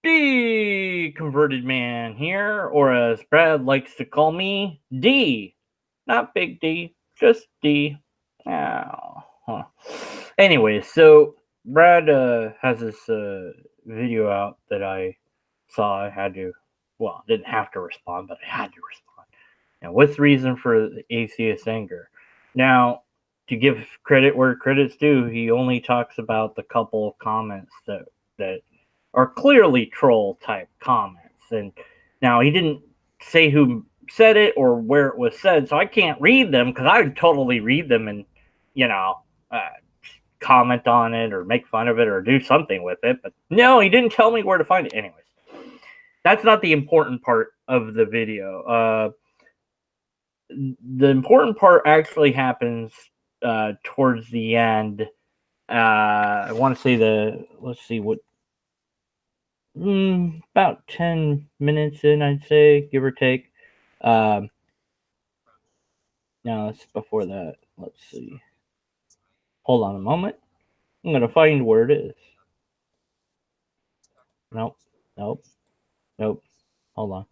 D converted man here, or as Brad likes to call me, D. Not Big D, just D. Oh, huh. Anyway, so Brad has this video out that I saw. I had to, well, didn't have to respond, but I had to respond. Now, what's the reason for the atheist anger? Now, to give credit where credit's due, he only talks about the couple of comments that are clearly troll type comments. And now he didn't say who said it or where it was said, so I can't read them because I would totally read them and, you know, uh, comment on it or make fun of it or do something with it. But no, he didn't tell me where to find it. Anyways, that's not the important part of the video. The important part actually happens towards the end. I want to say let's see what, about 10 minutes in, I'd say, give or take. Um, no, it's before that. Let's see. Hold on a moment. I'm going to find where it is. Nope. Nope. Nope. Hold on.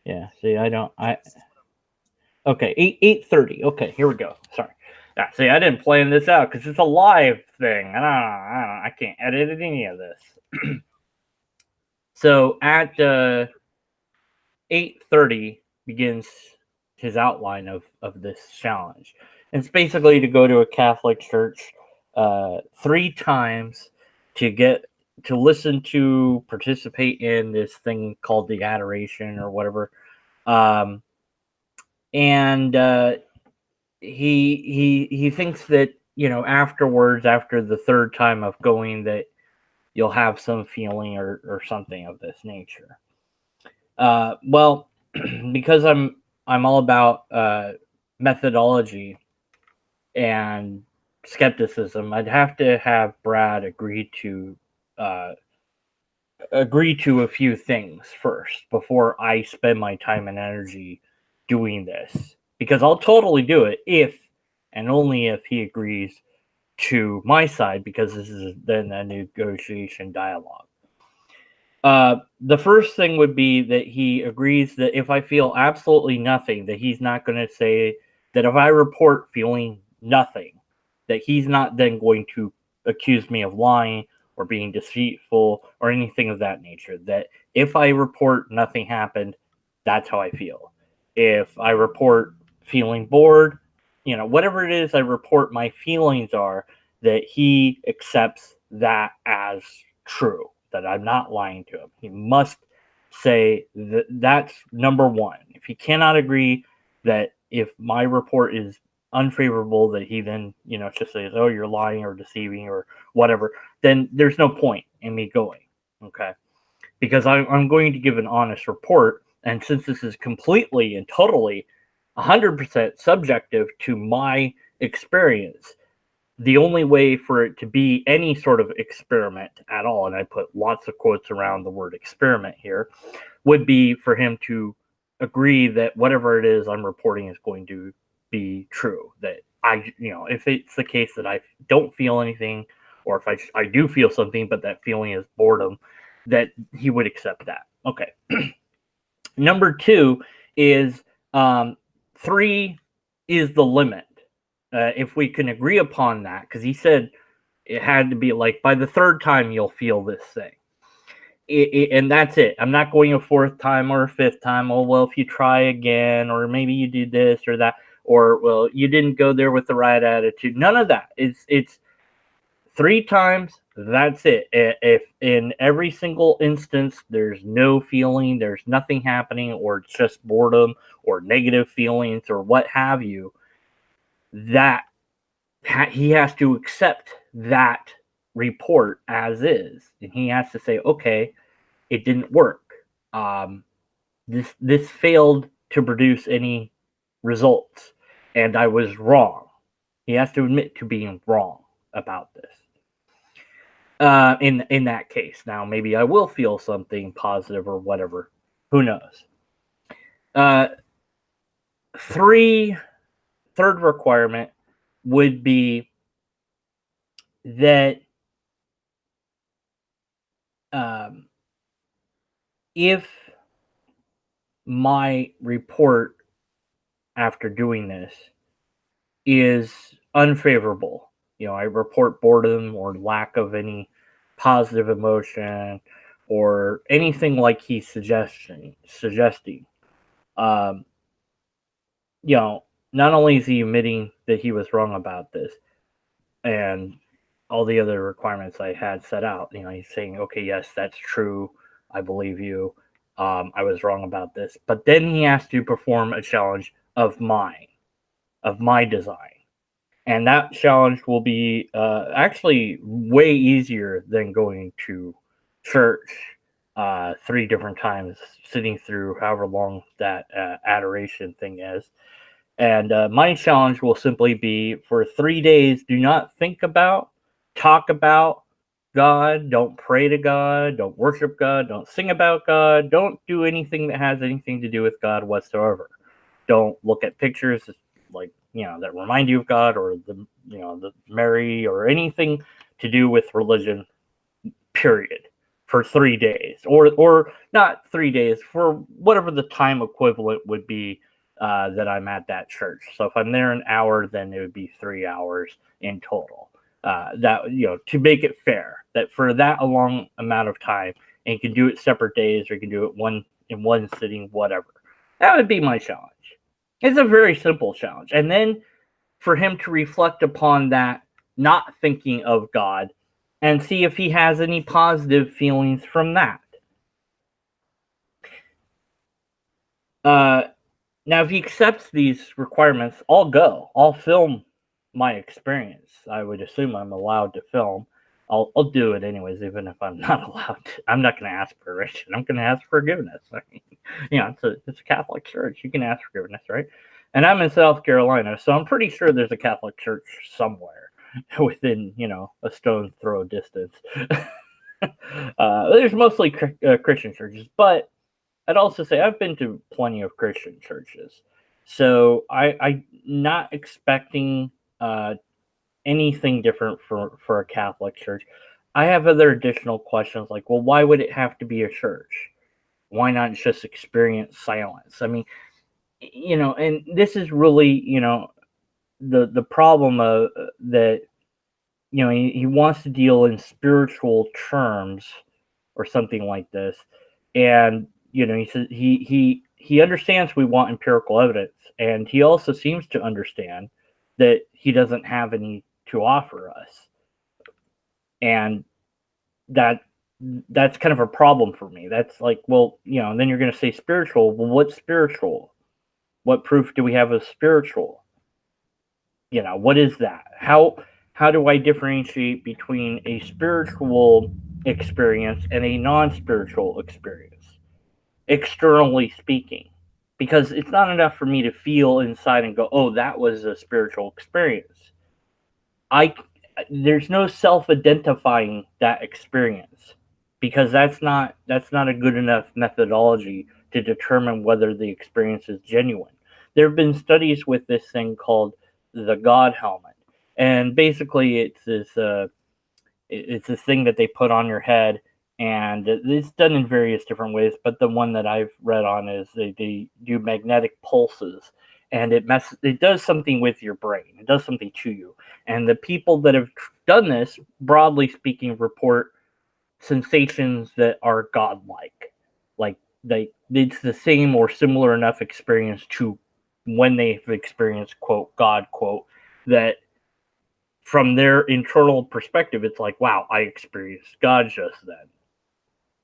Yeah, see, okay, 8:30. Okay, here we go. Sorry. Yeah, see, I didn't plan this out because it's a live thing. I can't edit any of this. So at 8:30 begins his outline of this challenge. And it's basically to go to a Catholic church 3 times to get to listen to participate in this thing called the adoration or whatever. Um, and he thinks that, afterwards, after the third time of going, that you'll have some feeling or something of this nature. Well, because I'm all about methodology and skepticism, I'd have to have Brad uh, agree to a few things first before I spend my time and energy doing this. Because I'll totally do it if and only if he agrees to my side, because this is then a negotiation dialogue. The first thing would be that he agrees that if I feel absolutely nothing, that he's not going to say that if I report feeling nothing, that he's not then going to accuse me of lying or being deceitful or anything of that nature. That if I report nothing happened, that's how I feel. If I report feeling bored, whatever it is I report my feelings are, that he accepts that as true, that I'm not lying to him. He must say that that's number one. If he cannot agree that if my report is unfavorable, that he then, just says, oh, you're lying or deceiving or whatever, then there's no point in me going. Okay. Because I'm going to give an honest report. And since this is completely and totally 100% subjective to my experience, the only way for it to be any sort of experiment at all, and I put lots of quotes around the word experiment here, would be for him to agree that whatever it is I'm reporting is going to be true. That if it's the case that I don't feel anything, or if I do feel something, but that feeling is boredom, that he would accept that. Okay. Number two is 3 is the limit. If we can agree upon that, because he said it had to be like by the third time you'll feel this thing. And that's it. I'm not going a fourth time or a fifth time. Oh, well, if you try again, or maybe you do this or that, or, well, you didn't go there with the right attitude. None of that. It's 3 times. That's it. If in every single instance there's no feeling, there's nothing happening, or it's just boredom or negative feelings or what have you, that he has to accept that report as is, and he has to say, okay, it didn't work. This failed to produce any results, and I was wrong. He has to admit to being wrong about this. In that case, now maybe I will feel something positive or whatever. Who knows? Uh, third requirement would be that um, if my report after doing this is unfavorable, I report boredom or lack of any positive emotion or anything like he's suggesting, um, you know, not only is he admitting that he was wrong about this and all the other requirements I had set out, he's saying, okay, yes, that's true. I believe you. I was wrong about this. But then he has to perform a challenge of my design. And that challenge will be actually way easier than going to church 3 different times, sitting through however long that adoration thing is. And my challenge will simply be for 3 days, do not think about, talk about God, don't pray to God, don't worship God, don't sing about God, don't do anything that has anything to do with God whatsoever. Don't look at pictures like, that remind you of God, or the Mary, or anything to do with religion, period, for 3 days, or not 3 days, for whatever the time equivalent would be that I'm at that church. So if I'm there an hour, then it would be 3 hours in total. That to make it fair, that for that a long amount of time, and you can do it separate days, or you can do it in one sitting, whatever. That would be my challenge. It's a very simple challenge, and then for him to reflect upon that, not thinking of God, and see if he has any positive feelings from that. Now, if he accepts these requirements, I'll go. I'll film my experience. I would assume I'm allowed to film. I'll do it anyways, even if I'm not allowed to. I'm not going to ask for permission. I'm going to ask forgiveness. I mean, it's a Catholic church. You can ask forgiveness, right? And I'm in South Carolina, so I'm pretty sure there's a Catholic church somewhere within, a stone's throw distance. There's mostly Christian churches, but I'd also say I've been to plenty of Christian churches, so I'm not expecting anything different for a Catholic church. I have other additional questions like, well, why would it have to be a church? Why not just experience silence? I mean, and this is really, the problem that he wants to deal in spiritual terms or something like this, and he says he understands we want empirical evidence, and he also seems to understand that he doesn't have any to offer us, and that's kind of a problem for me. That's like, well, and then you're going to say spiritual. Well, what's spiritual? What proof do we have of spiritual? What is that? How do I differentiate between a spiritual experience and a non-spiritual experience, externally speaking? Because it's not enough for me to feel inside and go, oh, that was a spiritual experience. There's no self-identifying that experience, because that's not a good enough methodology to determine whether the experience is genuine. There have been studies with this thing called the God helmet, and basically it's this thing that they put on your head, and it's done in various different ways. But the one that I've read on is they do magnetic pulses, and it does something with your brain. It does something to you. And the people that have done this, broadly speaking, report sensations that are godlike. Like it's the same or similar enough experience to when they've experienced, quote, God, quote, that from their internal perspective, it's like, wow, I experienced God just then.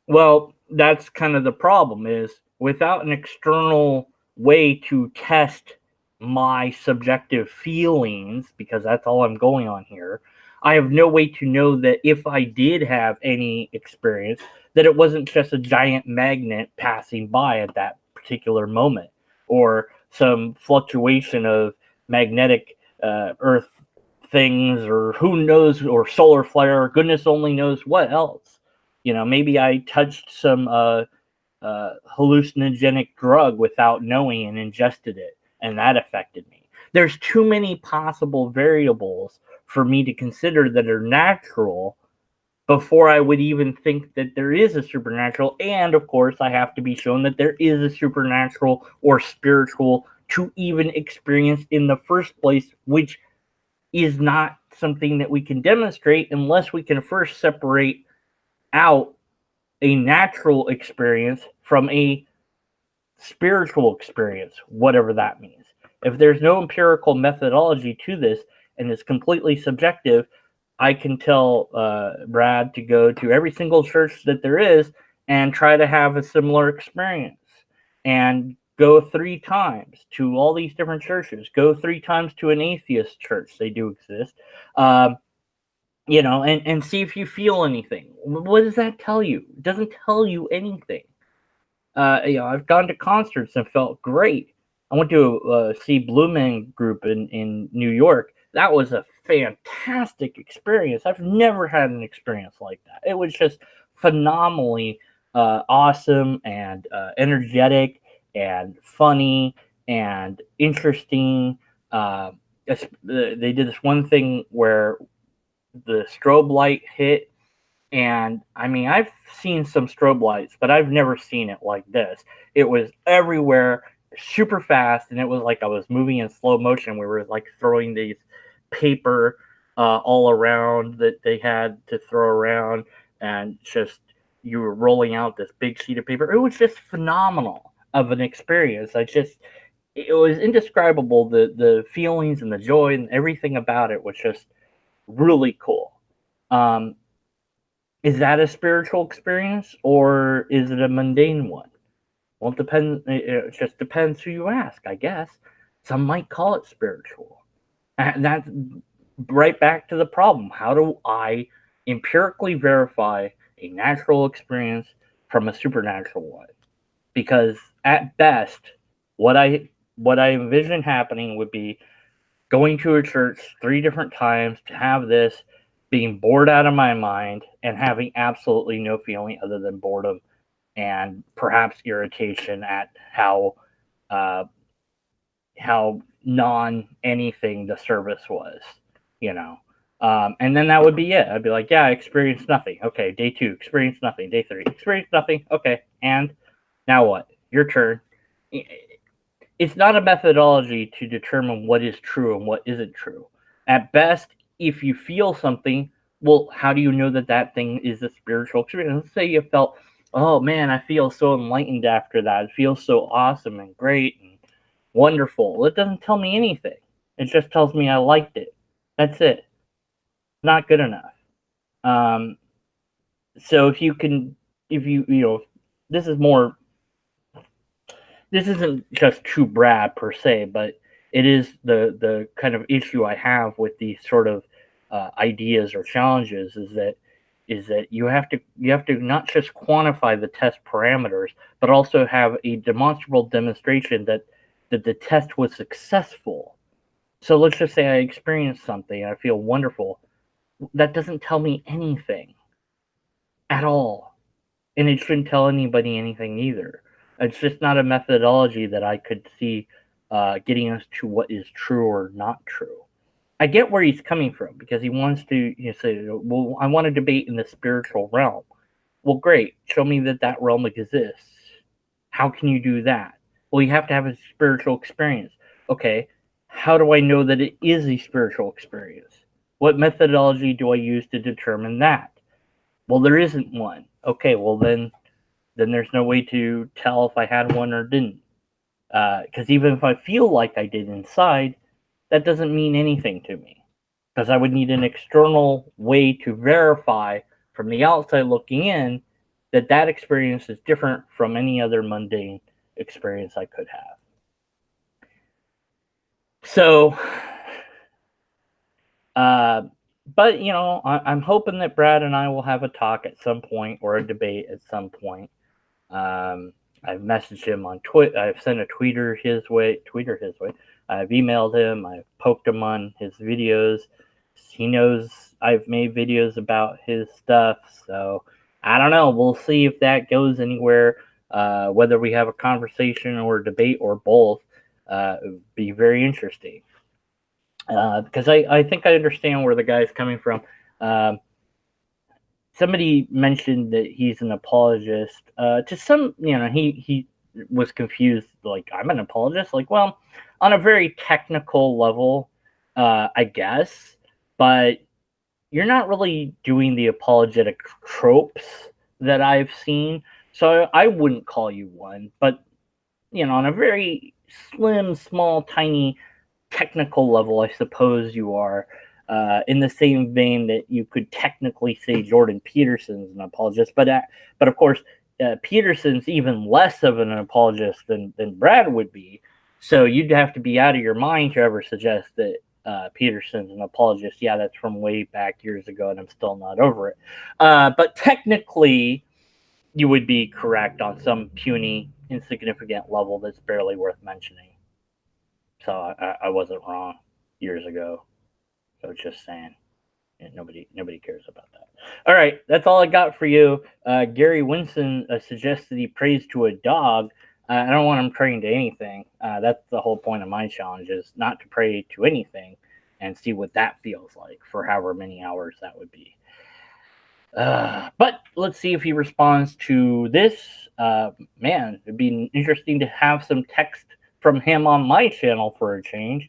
Well, that's kind of the problem, is without an external way to test my subjective feelings, because that's all I'm going on here, I have no way to know that if I did have any experience, that it wasn't just a giant magnet passing by at that particular moment, or some fluctuation of magnetic earth things, or who knows, or solar flare, or goodness only knows what else. Maybe I touched some hallucinogenic drug without knowing and ingested it, and that affected me. There's too many possible variables for me to consider that are natural before I would even think that there is a supernatural. And of course, I have to be shown that there is a supernatural or spiritual to even experience in the first place, which is not something that we can demonstrate unless we can first separate out a natural experience from a spiritual experience, whatever that means. If there's no empirical methodology to this and it's completely subjective, I can tell Brad to go to every single church that there is and try to have a similar experience and go 3 times to all these different churches. Go 3 times to an atheist church. They do exist. Um, and see if you feel anything. What does that tell you? It doesn't tell you anything. I've gone to concerts and felt great. I went to see Blue Man Group in New York. That was a fantastic experience. I've never had an experience like that. It was just phenomenally awesome and energetic and funny and interesting. They did this one thing where the strobe light hit, and I mean, I've seen some strobe lights, but I've never seen it like this. It was everywhere, super fast, and it was like I was moving in slow motion. We were like throwing these paper all around that they had to throw around, and just you were rolling out this big sheet of paper. It was just phenomenal of an experience. It was indescribable. The feelings and the joy and everything about it was just really cool. Um, is that a spiritual experience or is it a mundane one? Well, it depends. It just depends who you ask, I guess. Some might call it spiritual. And that's right back to the problem. How do I empirically verify a natural experience from a supernatural one? Because at best, what I what I envision happening would be going to a church 3 different times to have this, being bored out of my mind, and having absolutely no feeling other than boredom and perhaps irritation at uh, how non anything the service was, you know. And then that would be it. I'd be like, yeah, I experienced nothing. Okay, day 2, experienced nothing. Day 3, experienced nothing. Okay, and now what? Your turn. It's not a methodology to determine what is true and what isn't true. At best, if you feel something, well, how do you know that that thing is a spiritual experience? Let's say you felt, oh man, I feel so enlightened after that. It feels so awesome and great and wonderful. Well, it doesn't tell me anything. It just tells me I liked it. That's it. Not good enough. Um, so if you can, if you know, this is more this isn't just too Brad per se, but it is the kind of issue I have with these sort of ideas or challenges is that you have to not just quantify the test parameters, but also have a demonstrable demonstration that the test was successful. So let's just say I experienced something and I feel wonderful. That doesn't tell me anything at all, and it shouldn't tell anybody anything either. It's just not a methodology that I could see getting us to what is true or not true. I get where he's coming from because he wants to say, well, I want to debate in the spiritual realm. Well, great. Show me that that realm exists. How can you do that? Well, you have to have a spiritual experience. Okay, how do I know that it is a spiritual experience? What methodology do I use to determine that? Well, there isn't one. Okay, well then there's no way to tell if I had one or didn't. Because even if I feel like I did inside, that doesn't mean anything to me. Because I would need an external way to verify from the outside looking in that that experience is different from any other mundane experience I could have. So, uh, but I'm hoping that Brad and I will have a talk at some point or a debate at some point. Um, I've messaged him on Twitter. I've sent a tweeter his way. I've emailed him. I've poked him on his videos. He knows I've made videos about his stuff. So I don't know. We'll see if that goes anywhere. Whether we have a conversation or a debate or both, it would be very interesting. Because I think I understand where the guy's coming from. Um, somebody mentioned that he's an apologist. To some, he was confused. Like, I'm an apologist. Like, well, on a very technical level, I guess, but you're not really doing the apologetic tropes that I've seen. So I wouldn't call you one. But on a very slim, small, tiny technical level, I suppose you are. In the same vein that you could technically say Jordan Peterson's an apologist, but of course, Peterson's even less of an apologist than Brad would be. So you'd have to be out of your mind to ever suggest that Peterson's an apologist. Yeah, that's from way back years ago, and I'm still not over it. But technically, you would be correct on some puny, insignificant level that's barely worth mentioning. So I wasn't wrong years ago. So just saying. Yeah, nobody cares about that. All right, that's all I got for you. Gary Winson suggested he prays to a dog. I don't want him praying to anything. That's the whole point of my challenge, is not to pray to anything and see what that feels like for however many hours that would be. But let's see if he responds to this. Man, it'd be interesting to have some text from him on my channel for a change.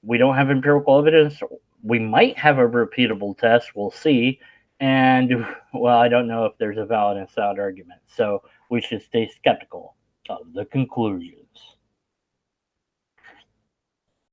We don't have empirical evidence. We might have a repeatable test. We'll see. And, well, I don't know if there's a valid and sound argument. So we should stay skeptical of the conclusion.